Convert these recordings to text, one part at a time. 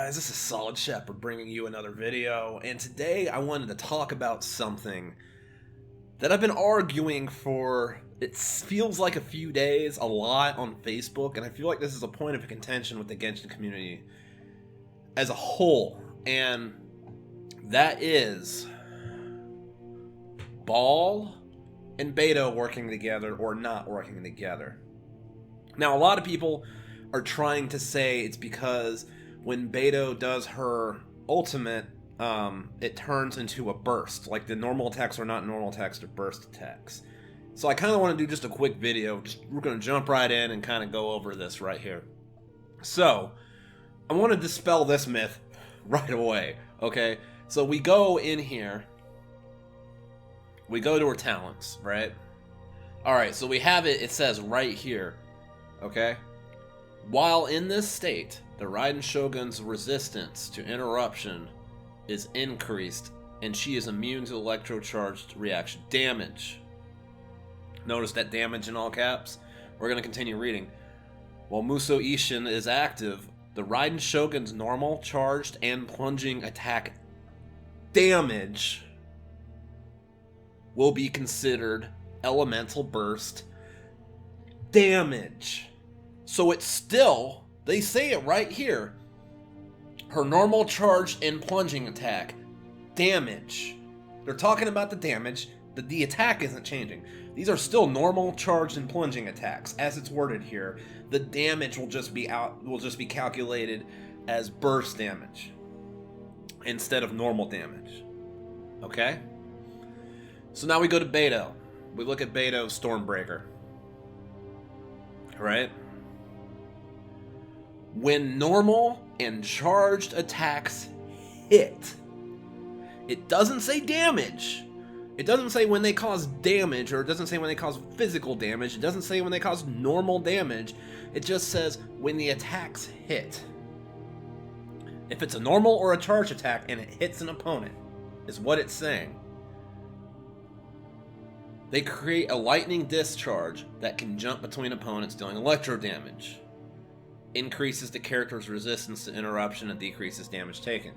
guys, this is Solid Shepard bringing you another video, and today I wanted to talk about something that I've been arguing for, it feels like a few days, a lot on Facebook, and I feel like this is a point of contention with the Genshin community as a whole, and that is Baal and Beidou working together or not working together. Now, a lot of people are trying to say it's because when Beidou does her ultimate, it turns into a burst. Like, the normal attacks are not normal attacks, they're burst attacks. So I kind of want to do just a quick video. We're going to jump right in and kind of go over this right here. So, I want to dispel this myth right away, okay? So we go in here. We go to her talents, right? Alright, so we have it says right here, okay? While in this state, the Raiden Shogun's resistance to interruption is increased, and she is immune to electrocharged reaction damage. Notice that damage in all caps. We're going to continue reading. While Musou Ishin is active, the Raiden Shogun's normal, charged, and plunging attack damage will be considered elemental burst damage. So it's still, they say it right here, her normal charge and plunging attack damage. They're talking about the damage, the attack isn't changing. These are still normal charged and plunging attacks, as it's worded here. The damage will just be calculated as burst damage instead of normal damage. Okay? So now we go to Beidou. We look at Beidou's Stormbreaker. Right? When normal and charged attacks hit, it doesn't say damage. It doesn't say when they cause damage, or it doesn't say when they cause physical damage. It doesn't say when they cause normal damage. It just says when the attacks hit. If it's a normal or a charged attack and it hits an opponent, is what it's saying. They create a lightning discharge that can jump between opponents, dealing electro damage. Increases the character's resistance to interruption and decreases damage taken.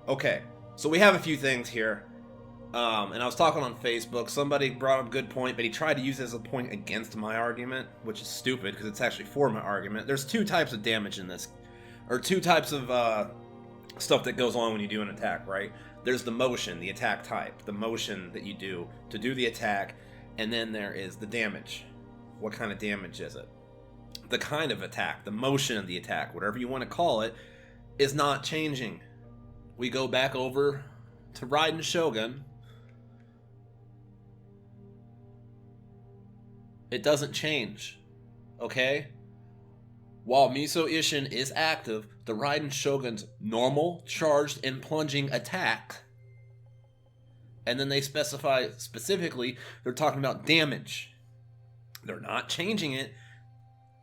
Okay, so we have a few things here. And I was talking on Facebook. Somebody brought up a good point, but he tried to use it as a point against my argument, which is stupid because it's actually for my argument. There's two types of damage in this, or two types of stuff that goes on when you do an attack, right? There's the motion, the attack type, the motion that you do to do the attack, and then there is the damage. What kind of damage is it? The kind of attack, the motion of the attack, whatever you want to call it, is not changing. We go back over to Raiden Shogun. It doesn't change, okay? While Musou Ishin is active, the Raiden Shogun's normal, charged, and plunging attack, and then they specify specifically, they're talking about damage. They're not changing it.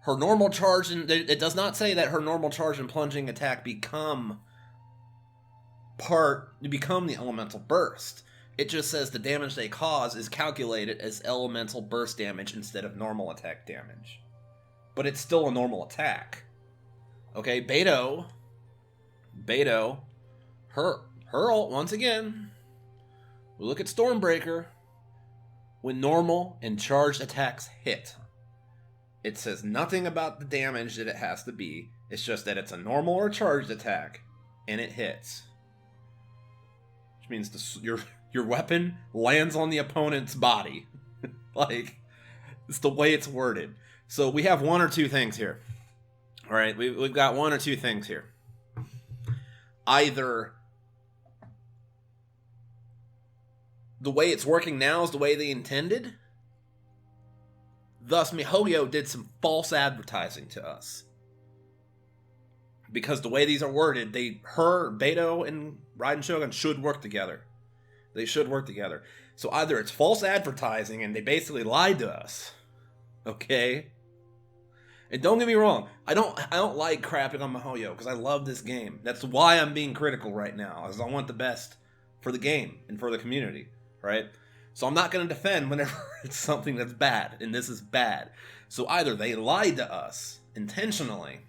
Her normal charge, and it does not say that her normal charge and plunging attack become the elemental burst. It just says the damage they cause is calculated as elemental burst damage instead of normal attack damage. But it's still a normal attack. Okay, Beidou, her ult, once again, we look at Stormbreaker. When normal and charged attacks hit, it says nothing about the damage that it has to be. It's just that it's a normal or charged attack, and it hits. Which means your weapon lands on the opponent's body. Like, it's the way it's worded. So we have one or two things here. Alright, we've got one or two things here. Either the way it's working now is the way they intended. Thus, Mihoyo did some false advertising to us. Because the way these are worded, Beidou and Raiden Shogun should work together. They should work together. So either it's false advertising and they basically lied to us. Okay? And don't get me wrong, I don't like crapping on Mihoyo because I love this game. That's why I'm being critical right now, as I want the best for the game and for the community, right? So I'm not going to defend whenever it's something that's bad, and this is bad. So either they lied to us intentionally,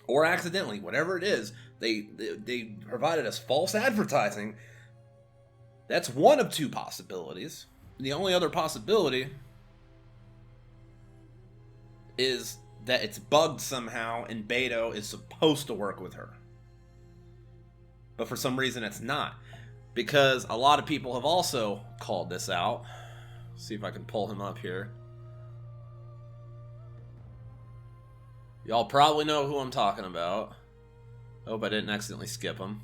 or accidentally, whatever it is, they provided us false advertising. That's one of two possibilities. The only other possibility is that it's bugged somehow and Beidou is supposed to work with her. But for some reason it's not. Because a lot of people have also called this out. Let's see if I can pull him up here. Y'all probably know who I'm talking about. Hope I didn't accidentally skip him.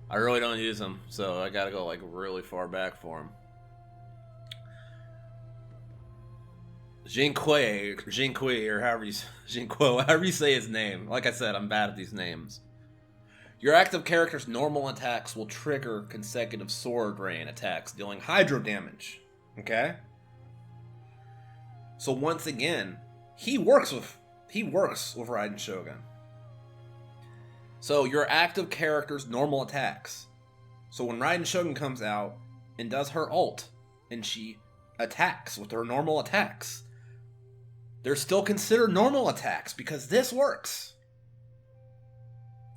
I really don't use him, so I gotta go like really far back for him. Jinqui, or however you say his name. Like I said, I'm bad at these names. Your active character's normal attacks will trigger consecutive sword rain attacks, dealing hydro damage. Okay? So once again, he works with Raiden Shogun. So your active character's normal attacks. So when Raiden Shogun comes out and does her ult, and she attacks with her normal attacks, they're still considered normal attacks because this works.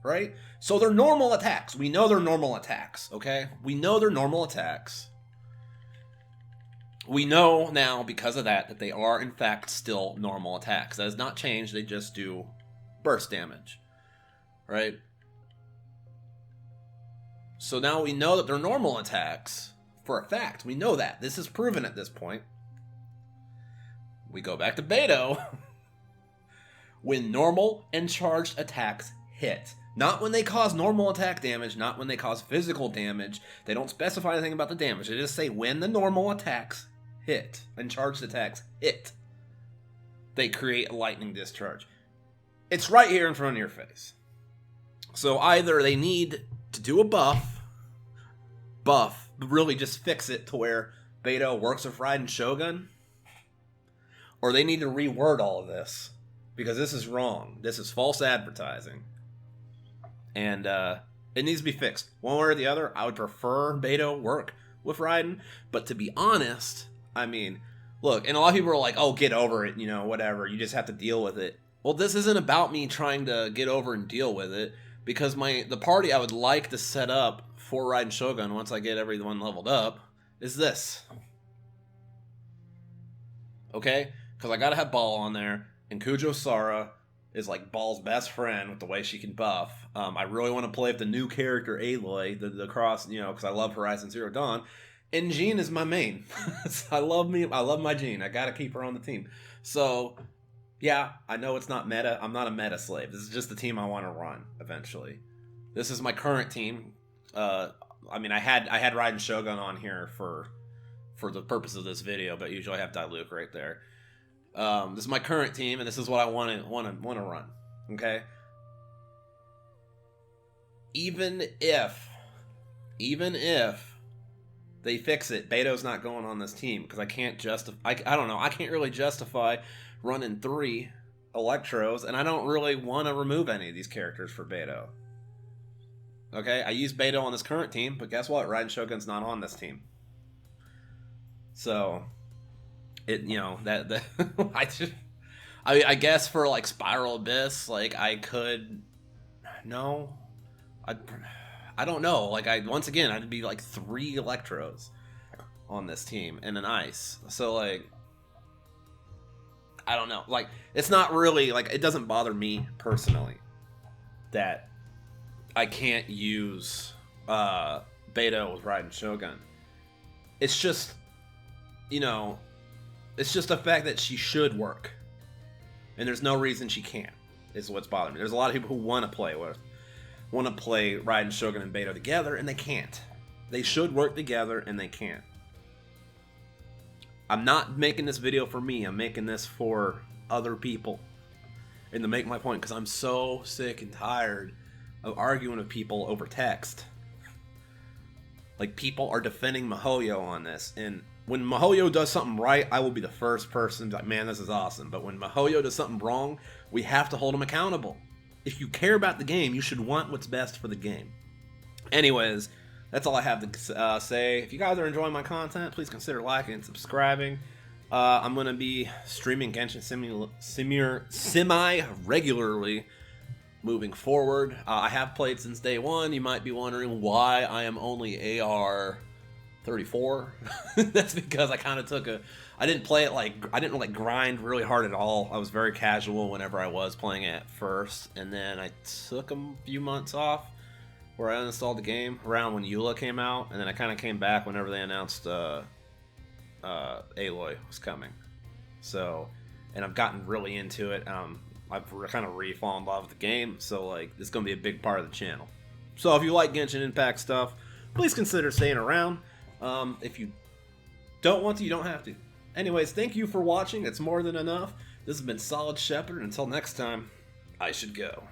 Right? So they're normal attacks. We know they're normal attacks, okay? We know they're normal attacks. We know now, because of that they are, in fact, still normal attacks. That has not changed. They just do burst damage. Right? So now we know that they're normal attacks. For a fact, we know that. This is proven at this point. We go back to Beidou. When normal and charged attacks hit. Not when they cause normal attack damage, not when they cause physical damage. They don't specify anything about the damage. They just say when the normal attacks hit and charged attacks hit, they create a lightning discharge. It's right here in front of your face. So either they need to do a buff, really just fix it to where Beidou works with Raiden Shogun, or they need to reword all of this, because this is wrong. This is false advertising. And it needs to be fixed. One way or the other, I would prefer Beidou work with Raiden, but to be honest, I mean, look, and a lot of people are like, oh, get over it, you know, whatever, you just have to deal with it. Well, this isn't about me trying to get over and deal with it, because the party I would like to set up for Raiden Shogun once I get everyone leveled up is this. Okay? Because I gotta have Baal on there, and Kujo Sara is like Baal's best friend with the way she can buff. I really want to play with the new character Aloy, the cross, you know, because I love Horizon Zero Dawn. And Jean is my main. I love my Jean. I gotta keep her on the team. So, yeah, I know it's not meta. I'm not a meta slave. This is just the team I want to run eventually. This is my current team. I mean, I had Raiden Shogun on here for the purpose of this video, but usually I have Diluc right there. This is my current team, and this is what I want to run. Okay. Even if they fix it, Beidou's not going on this team because I can't justify. I don't know. I can't really justify running 3 Electros, and I don't really want to remove any of these characters for Beidou. Okay, I use Beidou on this current team, but guess what? Raiden Shogun's not on this team. So, it, you know, that I guess for like Spiral Abyss, like I could, no, I don't know. Like once again, I'd be like 3 Electros on this team and an Ice. So like, I don't know. Like, it's not really like, it doesn't bother me personally that I can't use Beidou with Raiden Shogun. It's just, you know, it's just the fact that she should work, and there's no reason she can't. Is what's bothering me. There's a lot of people who want to play Raiden Shogun and Beidou together, and they can't. They should work together, and they can't. I'm not making this video for me. I'm making this for other people, and to make my point, because I'm so sick and tired of arguing with people over text. Like, people are defending Mihoyo on this, and when Mihoyo does something right, I will be the first person to be like, man, this is awesome. But when Mihoyo does something wrong, we have to hold him accountable. If you care about the game, you should want what's best for the game. Anyways, that's all I have to say. If you guys are enjoying my content, please consider liking and subscribing. I'm going to be streaming Genshin semi-regularly moving forward. I have played since day one. You might be wondering why I am only AR 34. That's because I kind of took a... I didn't play it like... I didn't like grind really hard at all. I was very casual whenever I was playing it at first. And then I took a few months off where I uninstalled the game around when Eula came out. And then I kind of came back whenever they announced Aloy was coming. So... And I've gotten really into it. I've kind of fallen in love with the game. So, like, it's going to be a big part of the channel. So if you like Genshin Impact stuff, please consider staying around. If you don't want to, you don't have to. Anyways, thank you for watching. It's more than enough. This has been Solid Shepard. Until next time, I should go.